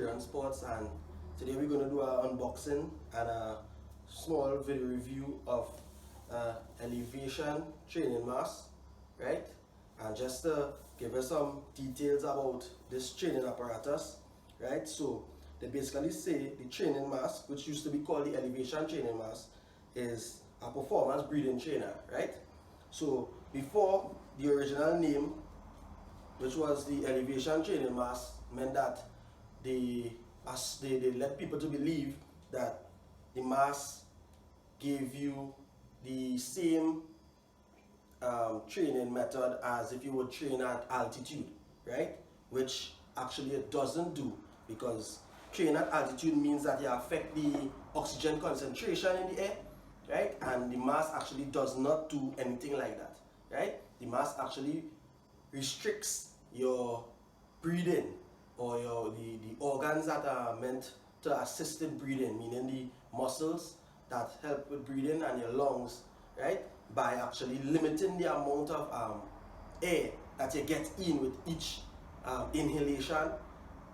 Run Sports, and today we're going to do an unboxing and a small video review of elevation training mask, right? And just to give us some details about this training apparatus, right? So they basically say the training mask, which used to be called the elevation training mask, is a performance breathing trainer, right? So before, the original name, which was the elevation training mask, meant that they led people to believe that the mask gave you the same training method as if you would train at altitude, right? Which actually it doesn't do, because train at altitude means that you affect the oxygen concentration in the air, right? And the mask actually does not do anything like that, right? The mask actually restricts your breathing, or the organs that are meant to assist in breathing, meaning the muscles that help with breathing and your lungs, right? By actually limiting the amount of air that you get in with each inhalation,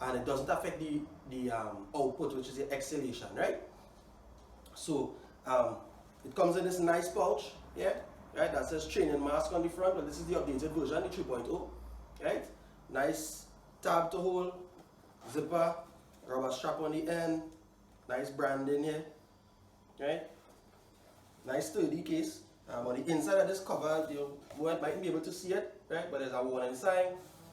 and it doesn't affect the output, which is the exhalation, right? So it comes in this nice pouch, yeah, right, that says training mask on the front, but this is the updated version, the 3.0, right? Nice tab to hold, zipper, rubber strap on the end, nice branding here, right? Nice sturdy case. On the inside of this cover, you might be able to see it, right? But there's a warning sign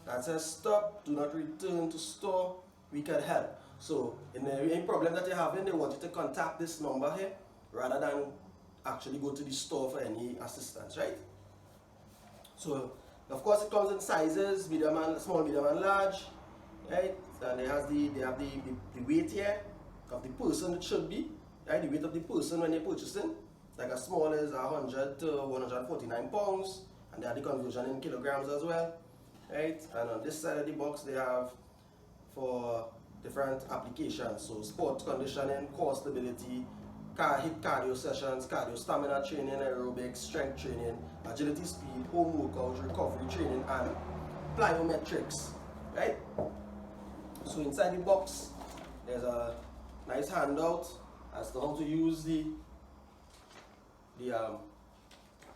that says stop, do not return to store, we can help. So in any problem that you're having, they want you to contact this number here rather than actually go to the store for any assistance, right? So of course it comes in sizes, medium and small, medium and large, right? And they have the weight here of the person it should be, right? The weight of the person when you're purchasing. Like a small is 100 to 149 pounds, and they have the conversion in kilograms as well, right? And on this side of the box they have for different applications, so sport conditioning, core stability, HIIT cardio sessions, cardio stamina training, aerobics, strength training, agility, speed, home workouts, recovery training, and plyometrics, right? So inside the box there's a nice handout as to how to use the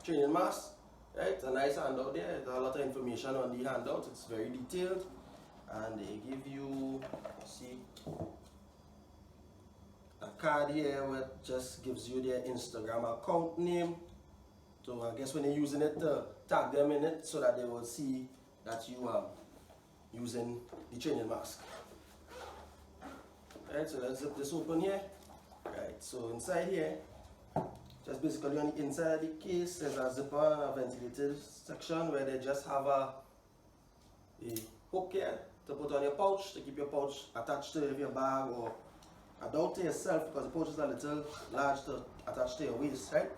training mask, right? A nice handout there. There's a lot of information on the handout. It's very detailed, and they give you, see, a card here which just gives you their Instagram account name. So I guess when you're using it, tag them in it so that they will see that you are using the training mask. Right, so let's zip this open here. Right, so inside here, just basically on the inside of the case, there's a zipper and a ventilated section where they just have a hook here to put on your pouch, to keep your pouch attached to your bag or adult to yourself, because the pouch is a little large to attach to your waist, right?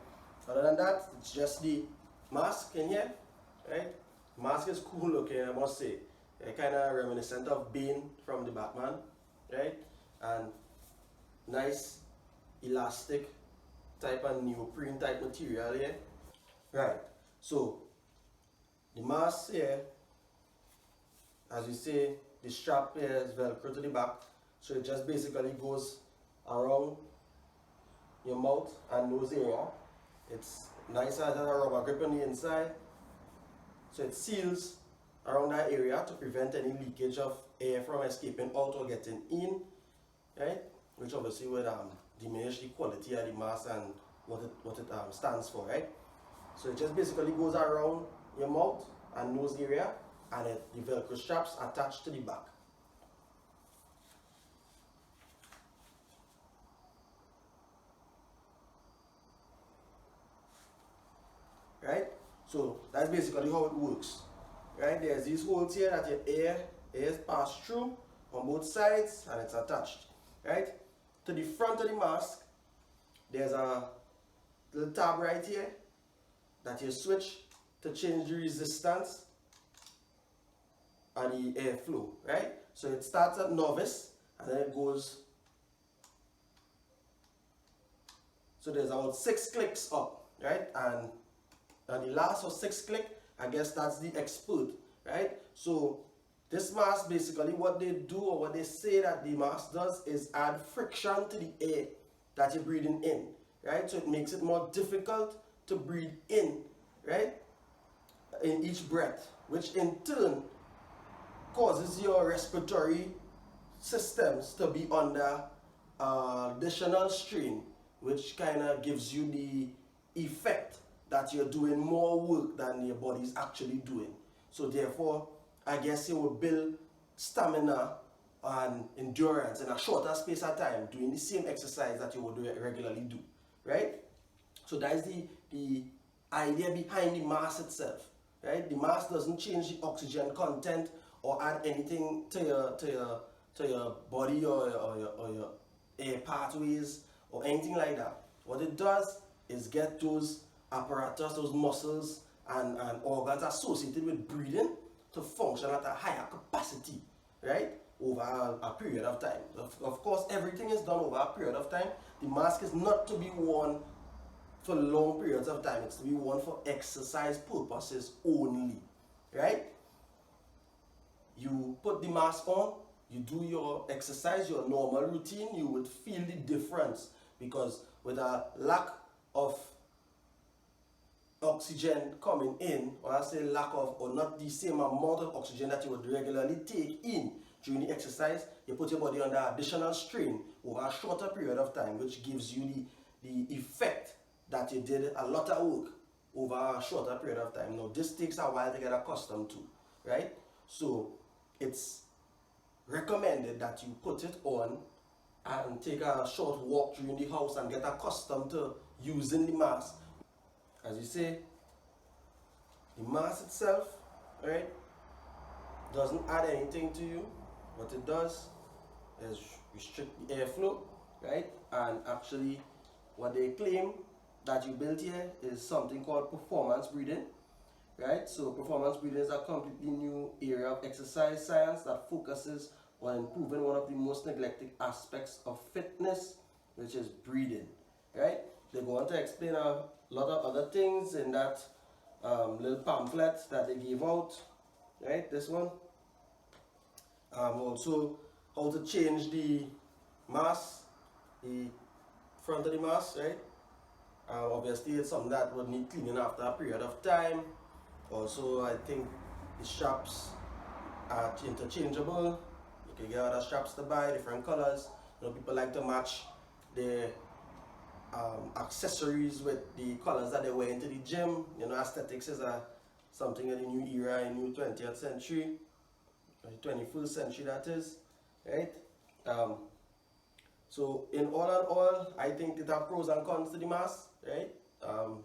Other than that, it's just the mask in here, right? Mask is cool looking, I must say. Kind of reminiscent of Bane from the Batman, right? And nice elastic type and neoprene type material here, right? So the mask here, as you see, the strap here is velcro to the back, so it just basically goes around your mouth and nose area. It's nice, as a rubber grip on the inside, so it seals around that area to prevent any leakage of air from escaping out or getting in, right? Which obviously would diminish the quality of the mask and what it stands for, right? So it just basically goes around your mouth and nose area, and the velcro straps attached to the back. Right? So that's basically how it works. Right? There's these holes here that your air is passed through on both sides, and it's attached. Right? To the front of the mask, there's a little tab right here that you switch to change the resistance and the airflow, right? So it starts at novice and then it goes, so there's about 6 clicks up, right? And the last or 6th click, I guess that's the expert, right? So This mask, basically what they do, or what they say that the mask does, is add friction to the air that you're breathing in, right? So it makes it more difficult to breathe in, right, in each breath, which in turn causes your respiratory systems to be under additional strain, which kind of gives you the effect that you're doing more work than your body is actually doing. So therefore, I guess you will build stamina and endurance in a shorter space of time doing the same exercise that you would regularly do, right? So that is the idea behind the mask itself, right? The mask doesn't change the oxygen content or add anything to your body or your air pathways or anything like that. What it does is get those apparatus, those muscles and organs associated with breathing to function at a higher capacity, right, over a period of time. Of course, everything is done over a period of time. The mask is not to be worn for long periods of time. It's to be worn for exercise purposes only, right? You put the mask on, you do your exercise, your normal routine, you would feel the difference, because with a lack of oxygen coming in, or I say lack of, or not the same amount of oxygen that you would regularly take in during the exercise, you put your body under additional strain over a shorter period of time, which gives you the effect that you did a lot of work over a shorter period of time. Now, this takes a while to get accustomed to, right? So it's recommended that you put it on and take a short walk during the house and get accustomed to using the mask. As you say, the mask itself, right, doesn't add anything to you. What it does is restrict the airflow, right? And actually, what they claim that you built here is something called performance breathing, right? So performance breathing is a completely new area of exercise science that focuses on improving one of the most neglected aspects of fitness, which is breathing, right? They go on to explain a lot of other things in that little pamphlet that they gave out, right? This one. Also, how to change the mask, the front of the mask, right? Obviously, it's something that would need cleaning after a period of time. Also, I think the straps are interchangeable. You can get other straps to buy, different colors. You know, people like to match their accessories with the colors that they wear into the gym. You know, aesthetics is something in the new era, in the new 20th century, 21st century that is, right? So in all and all, I think it has pros and cons to the mask, right?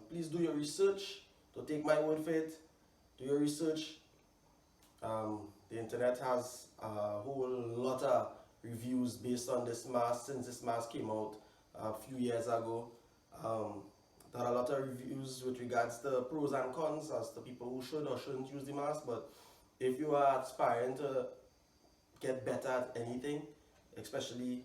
Please do your research. Don't take my word for it. Do your research. The internet has a whole lot of reviews based on this mask since this mask came out a few years ago. There are a lot of reviews with regards to pros and cons as to people who should or shouldn't use the mask. But if you are aspiring to get better at anything, especially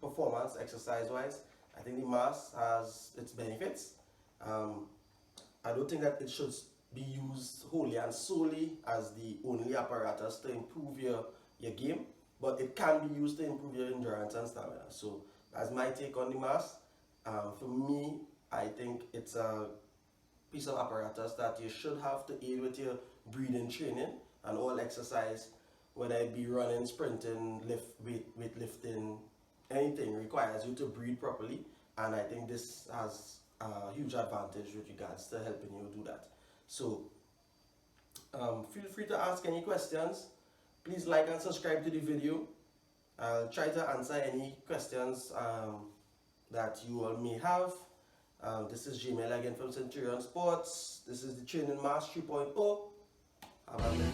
performance, exercise-wise, I think the mask has its benefits. I don't think that it should be used wholly and solely as the only apparatus to improve your game, but it can be used to improve your endurance and stamina. So that's my take on the mask. For me, I think it's a piece of apparatus that you should have to aid with your breathing training and all exercise, whether it be running, sprinting, weightlifting, anything requires you to breathe properly, and I think this has a huge advantage with regards to helping you do that. So feel free to ask any questions. Please like and subscribe to the video. I'll try to answer any questions that you all may have. This is Jamel again from Centurion Sports. This is the Training Mask 3.0. Have a good day.